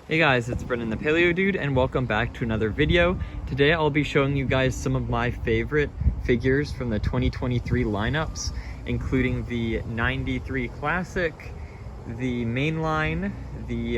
Hey guys, it's Brendan the Paleo Dude and welcome back to another video. Today I'll be showing you guys some of my favorite figures from the 2023 lineups, including the 93 Classic, the Mainline, the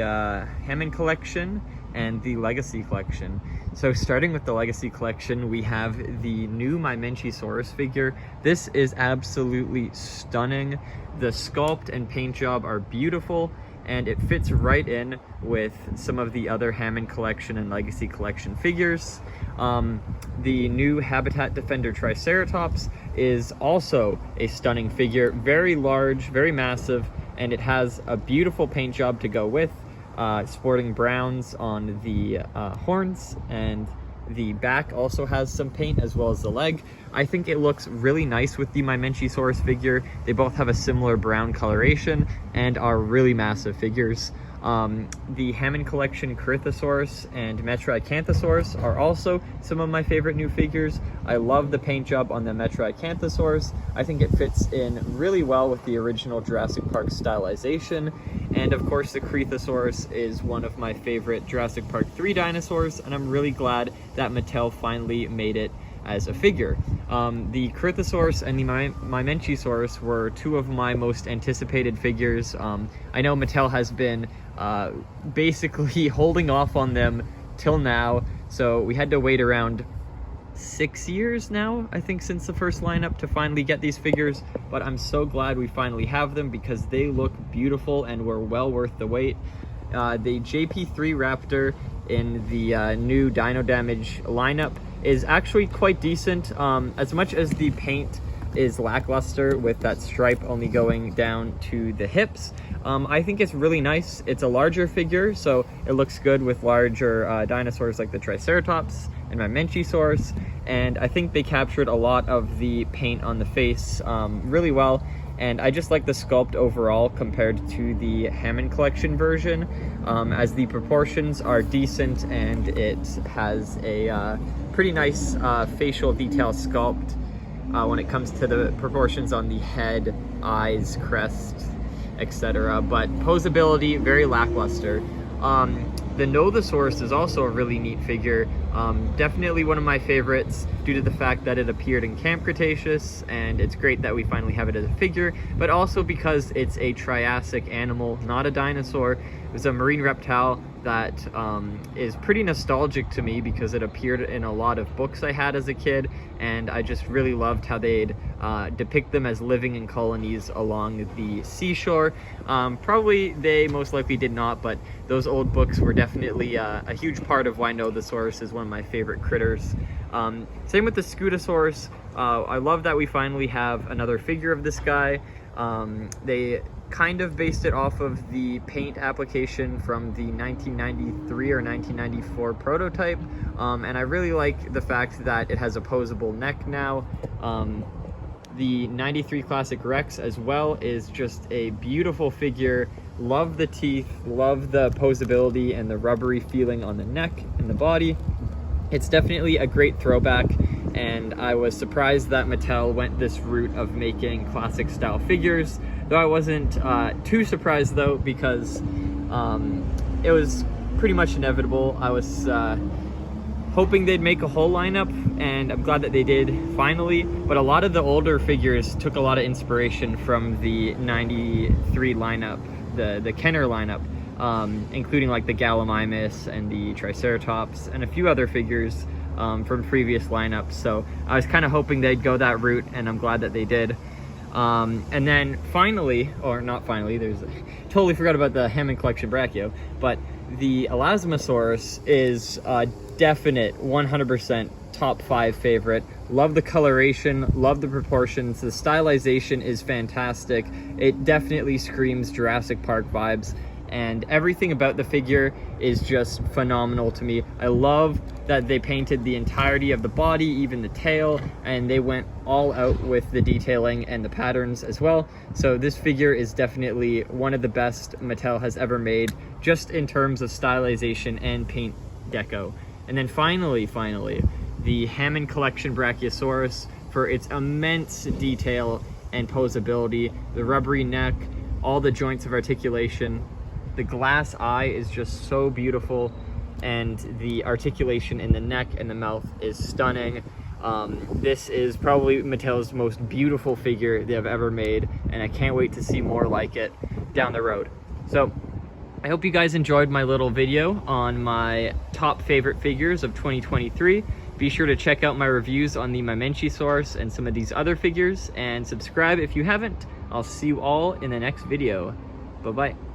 Hammond Collection, and the Legacy Collection. So starting with the Legacy Collection, we have the new mosasaurus figure. This is absolutely stunning. The sculpt and paint job are beautiful, and it fits right in with some of the other Hammond Collection and Legacy Collection figures. The new Habitat Defender Triceratops is also a stunning figure, very large, very massive, and it has a beautiful paint job to go with, sporting browns on the horns, and the back also has some paint as well as the leg. I think it looks really nice with the mosasaurus figure. They both have a similar brown coloration and are really massive figures. The Hammond Collection Cretaceous and Metriacanthosaurus are also some of my favorite new figures. I love the paint job on the Metriacanthosaurus. I think it fits in really well with the original Jurassic Park stylization. And of course, the Cretaceous is one of my favorite Jurassic Park 3 dinosaurs, and I'm really glad that Mattel finally made it as a figure. The Cretaceous and the mosasaurus were two of my most anticipated figures. I know Mattel has been basically holding off on them till now, so we had to wait around 6 years now, I think, since the first lineup to finally get these figures, but I'm so glad we finally have them because they look beautiful and were well worth the wait. The JP3 Raptor in the new Dino Damage lineup is actually quite decent, as much as the paint is lackluster with that stripe only going down to the hips. I think it's really nice. It's a larger figure, so it looks good with larger dinosaurs like the Triceratops and mosasaurus, and I think they captured a lot of the paint on the face really well. And I just like the sculpt overall compared to the Hammond Collection version, as the proportions are decent and it has a pretty nice facial detail sculpt when it comes to the proportions on the head, eyes, crest, etc. But posability, very lackluster. The Monolophosaurus is also a really neat figure. Definitely one of my favorites due to the fact that it appeared in Camp Cretaceous, and it's great that we finally have it as a figure, but also because it's a Triassic animal, not a dinosaur. It was a marine reptile that is pretty nostalgic to me because it appeared in a lot of books I had as a kid, and I just really loved how they'd depict them as living in colonies along the seashore. Probably they most likely did not, but those old books were definitely a huge part of why Monolophosaurus is one of my favorite critters. Same with the Spinosaurus. I love that we finally have another figure of this guy. They kind of based it off of the paint application from the 1993 or 1994 prototype, and I really like the fact that it has a posable neck now. The 93 Classic Rex as well is just a beautiful figure. Love the teeth, love the posability and the rubbery feeling on the neck and the body. It's definitely a great throwback, and I was surprised that Mattel went this route of making classic style figures, though I wasn't too surprised though, because it was pretty much inevitable. I was hoping they'd make a whole lineup, and I'm glad that they did finally, but a lot of the older figures took a lot of inspiration from the 93 lineup, the Kenner lineup, including like the Gallimimus and the Triceratops and a few other figures from previous lineups. So I was kind of hoping they'd go that route, and I'm glad that they did. And then finally, or not finally, totally forgot about the Hammond Collection Brachio, but the Elasmosaurus is a definite 100% top 5 favorite. Love the coloration, love the proportions, the stylization is fantastic. It definitely screams Jurassic Park vibes, and everything about the figure is just phenomenal to me. I love that they painted the entirety of the body, even the tail, and they went all out with the detailing and the patterns as well. So this figure is definitely one of the best Mattel has ever made, just in terms of stylization and paint deco. And then finally, the Hammond Collection Brachiosaurus, for its immense detail and posability, the rubbery neck, all the joints of articulation. The glass eye is just so beautiful, and the articulation in the neck and the mouth is stunning. This is probably Mattel's most beautiful figure they have ever made, and I can't wait to see more like it down the road. So I hope you guys enjoyed my little video on my top favorite figures of 2023. Be sure to check out my reviews on the mosasaurus and some of these other figures, and subscribe if you haven't. I'll see you all in the next video. Bye-bye.